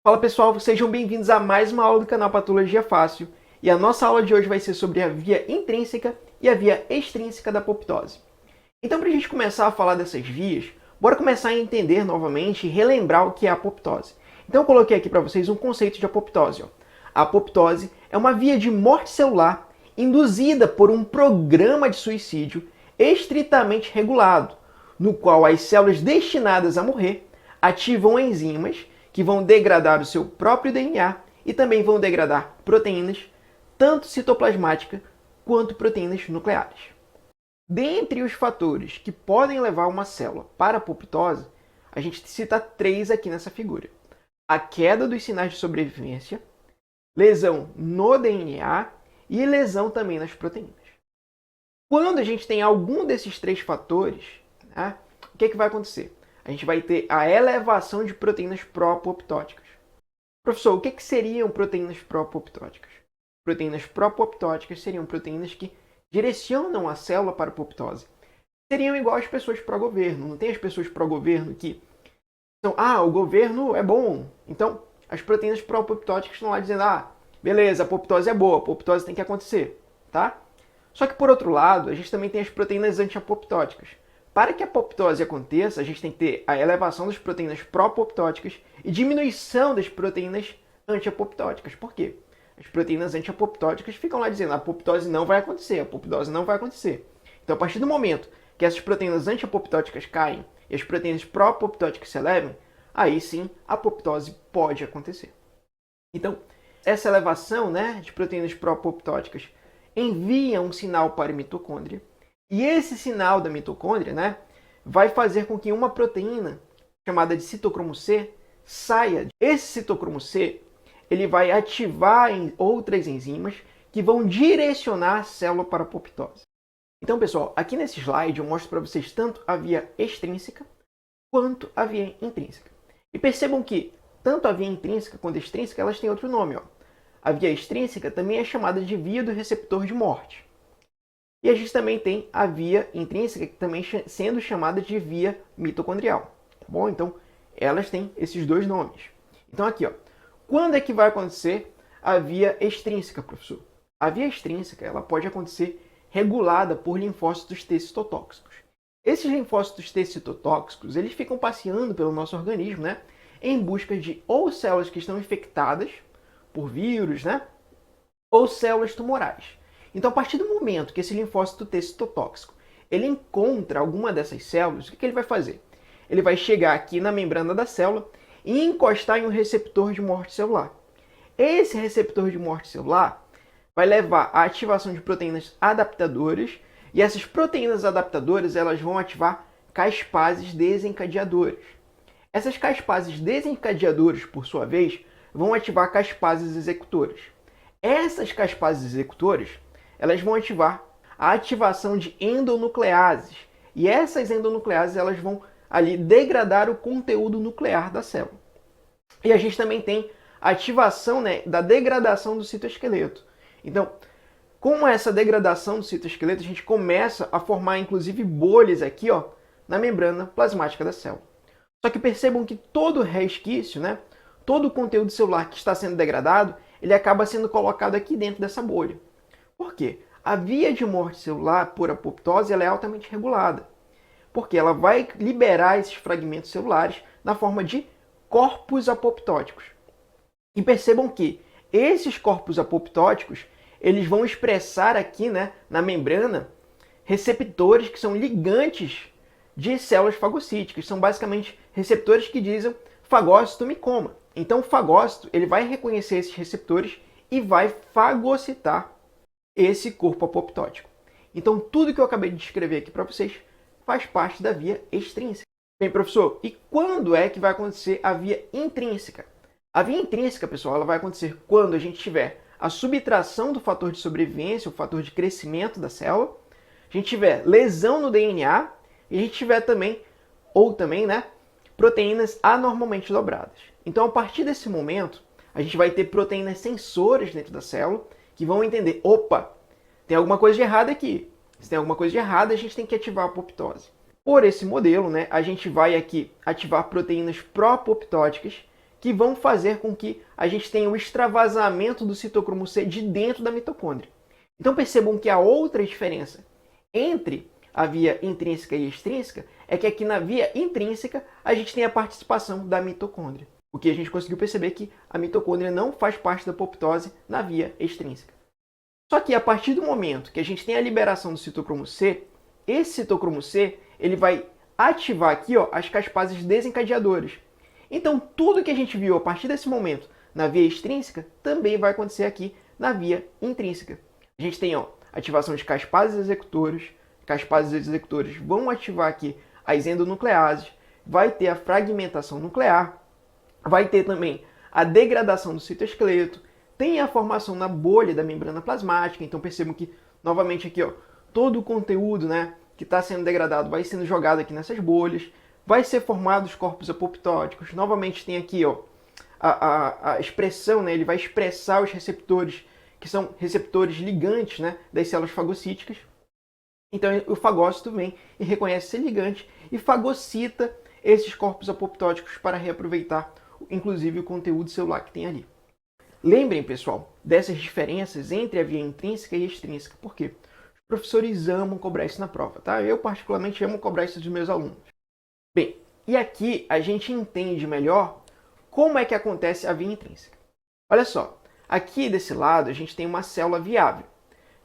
Fala pessoal, sejam bem-vindos a mais uma aula do canal Patologia Fácil. E a nossa aula de hoje vai ser sobre a via intrínseca e a via extrínseca da apoptose. Então, para a gente começar a falar dessas vias, bora começar a entender novamente e relembrar o que é a apoptose. Então, eu coloquei aqui para vocês um conceito de apoptose. A apoptose é uma via de morte celular induzida por um programa de suicídio estritamente regulado, no qual as células destinadas a morrer ativam enzimas que vão degradar o seu próprio DNA e também vão degradar proteínas, tanto citoplasmáticas quanto proteínas nucleares. Dentre os fatores que podem levar uma célula para a apoptose, a gente cita três aqui nessa figura. A queda dos sinais de sobrevivência, lesão no DNA e lesão também nas proteínas. Quando a gente tem algum desses três fatores, né, o que vai acontecer? A gente vai ter a elevação de proteínas pró-apoptóticas. Professor, o que seriam proteínas pró-apoptóticas? Proteínas pró-apoptóticas seriam proteínas que direcionam a célula para a apoptose. Seriam igual às pessoas pró-governo. Não tem as pessoas pró-governo que são, o governo é bom. Então, as proteínas pró-apoptóticas estão lá dizendo, beleza, a apoptose é boa, a apoptose tem que acontecer, tá? Só que, por outro lado, a gente também tem as proteínas anti-apoptóticas. Para que a apoptose aconteça, a gente tem que ter a elevação das proteínas pró-apoptóticas e diminuição das proteínas anti-apoptóticas. Por quê? As proteínas anti-apoptóticas ficam lá dizendo a apoptose não vai acontecer, a apoptose não vai acontecer. Então, a partir do momento que essas proteínas anti-apoptóticas caem e as proteínas pró-apoptóticas se elevem, aí sim a apoptose pode acontecer. Então, essa elevação, de proteínas pró-apoptóticas envia um sinal para a mitocôndria. E esse sinal da mitocôndria, vai fazer com que uma proteína chamada de citocromo C saia. Esse citocromo C, ele vai ativar outras enzimas que vão direcionar a célula para a apoptose. Então, pessoal, aqui nesse slide eu mostro para vocês tanto a via extrínseca quanto a via intrínseca. E percebam que tanto a via intrínseca quanto a extrínseca, elas têm outro nome. A via extrínseca também é chamada de via do receptor de morte. E a gente também tem a via intrínseca, que também sendo chamada de via mitocondrial. Tá bom? Então, elas têm esses dois nomes. Então, aqui, quando é que vai acontecer a via extrínseca, professor? A via extrínseca ela pode acontecer regulada por linfócitos T citotóxicos. Esses linfócitos T citotóxicos, eles ficam passeando pelo nosso organismo, em busca de ou células que estão infectadas por vírus, ou células tumorais. Então, a partir do momento que esse linfócito T citotóxico ele encontra alguma dessas células, o que ele vai fazer? Ele vai chegar aqui na membrana da célula e encostar em um receptor de morte celular. Esse receptor de morte celular vai levar à ativação de proteínas adaptadoras e essas proteínas adaptadoras elas vão ativar caspases desencadeadoras. Essas caspases desencadeadoras, por sua vez, vão ativar caspases executoras. Essas caspases executoras elas vão ativar a ativação de endonucleases. E essas endonucleases elas vão ali degradar o conteúdo nuclear da célula. E a gente também tem a ativação da degradação do citoesqueleto. Então, com essa degradação do citoesqueleto, a gente começa a formar inclusive bolhas aqui na membrana plasmática da célula. Só que percebam que todo o resquício, todo o conteúdo celular que está sendo degradado, ele acaba sendo colocado aqui dentro dessa bolha. Por quê? A via de morte celular por apoptose ela é altamente regulada. Porque ela vai liberar esses fragmentos celulares na forma de corpos apoptóticos. E percebam que esses corpos apoptóticos eles vão expressar aqui na membrana receptores que são ligantes de células fagocíticas. São basicamente receptores que dizem fagócito me coma. Então o fagócito ele vai reconhecer esses receptores e vai fagocitar esse corpo apoptótico. Então, tudo que eu acabei de descrever aqui para vocês faz parte da via extrínseca. Bem, professor, e quando é que vai acontecer a via intrínseca? A via intrínseca, pessoal, ela vai acontecer quando a gente tiver a subtração do fator de sobrevivência, o fator de crescimento da célula, a gente tiver lesão no DNA e a gente tiver também, proteínas anormalmente dobradas. Então, a partir desse momento, a gente vai ter proteínas sensoras dentro da célula que vão entender, opa, tem alguma coisa de errado aqui. Se tem alguma coisa de errado, a gente tem que ativar a apoptose. Por esse modelo, a gente vai aqui ativar proteínas pró-apoptóticas que vão fazer com que a gente tenha o extravasamento do citocromo C de dentro da mitocôndria. Então percebam que a outra diferença entre a via intrínseca e extrínseca é que aqui na via intrínseca a gente tem a participação da mitocôndria. O que a gente conseguiu perceber que a mitocôndria não faz parte da apoptose na via extrínseca. Só que a partir do momento que a gente tem a liberação do citocromo C, esse citocromo C ele vai ativar aqui as caspases desencadeadoras. Então tudo que a gente viu a partir desse momento na via extrínseca também vai acontecer aqui na via intrínseca. A gente tem ativação de caspases executoras. Caspases executoras vão ativar aqui as endonucleases, vai ter a fragmentação nuclear, vai ter também a degradação do citoesqueleto, tem a formação na bolha da membrana plasmática. Então percebam que, novamente aqui, todo o conteúdo que está sendo degradado vai sendo jogado aqui nessas bolhas, vai ser formado os corpos apoptóticos. Novamente tem aqui a expressão, ele vai expressar os receptores, que são receptores ligantes das células fagocíticas. Então o fagócito vem e reconhece esse ligante e fagocita esses corpos apoptóticos para reaproveitar, inclusive, o conteúdo celular que tem ali. Lembrem, pessoal, dessas diferenças entre a via intrínseca e extrínseca. Por quê? Os professores amam cobrar isso na prova, tá? Eu, particularmente, amo cobrar isso dos meus alunos. Bem, e aqui a gente entende melhor como é que acontece a via intrínseca. Olha só, aqui desse lado a gente tem uma célula viável.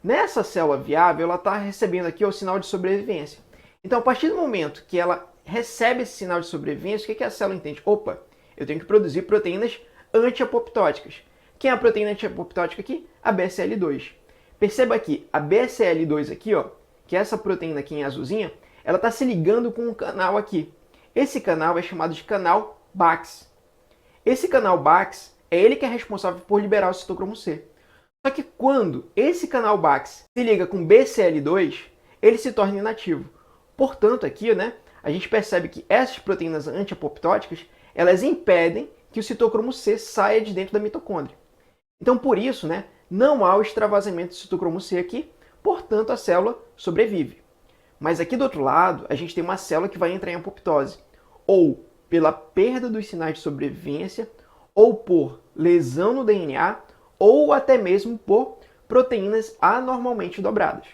Nessa célula viável, ela está recebendo aqui o sinal de sobrevivência. Então, a partir do momento que ela recebe esse sinal de sobrevivência, o que a célula entende? Opa, eu tenho que produzir proteínas antiapoptóticas. Quem é a proteína antiapoptótica aqui? A BSL2. Perceba aqui, a BSL2 aqui, que é essa proteína aqui em azulzinha, ela está se ligando com um canal aqui. Esse canal é chamado de canal Bax. Esse canal Bax é ele que é responsável por liberar o citocromo C. Só que quando esse canal Bax se liga com BCL2, ele se torna inativo. Portanto, aqui a gente percebe que essas proteínas antiapoptóticas, elas impedem que o citocromo C saia de dentro da mitocôndria. Então, por isso, não há o extravasamento do citocromo C aqui, portanto, a célula sobrevive. Mas aqui do outro lado, a gente tem uma célula que vai entrar em apoptose, ou pela perda dos sinais de sobrevivência, ou por lesão no DNA, ou até mesmo por proteínas anormalmente dobradas.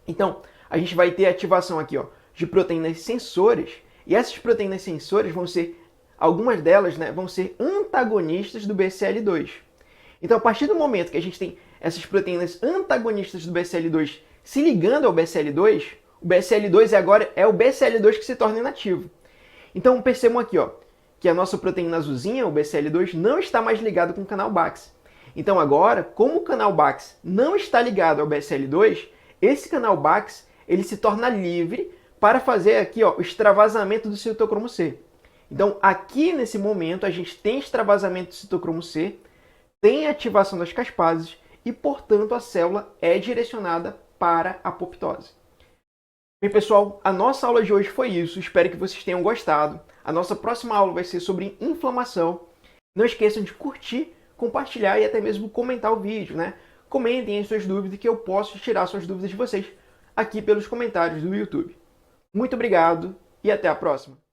Então, a gente vai ter ativação aqui de proteínas sensoras, e essas proteínas sensoras vão ser, algumas delas vão ser antagonistas do BCL2. Então, a partir do momento que a gente tem essas proteínas antagonistas do BCL2 se ligando ao BCL2, o BCL2 agora é o BCL2 que se torna inativo. Então, percebam aqui que a nossa proteína azulzinha, o BCL2, não está mais ligado com o canal Bax. Então, agora, como o canal Bax não está ligado ao BCL2, esse canal Bax ele se torna livre para fazer aqui o extravasamento do citocromo C. Então, aqui nesse momento, a gente tem extravasamento do citocromo C, tem ativação das caspases e, portanto, a célula é direcionada para a apoptose. Bem, pessoal, a nossa aula de hoje foi isso. Espero que vocês tenham gostado. A nossa próxima aula vai ser sobre inflamação. Não esqueçam de curtir, compartilhar e até mesmo comentar o vídeo, Comentem as suas dúvidas que eu posso tirar suas dúvidas de vocês aqui pelos comentários do YouTube. Muito obrigado e até a próxima!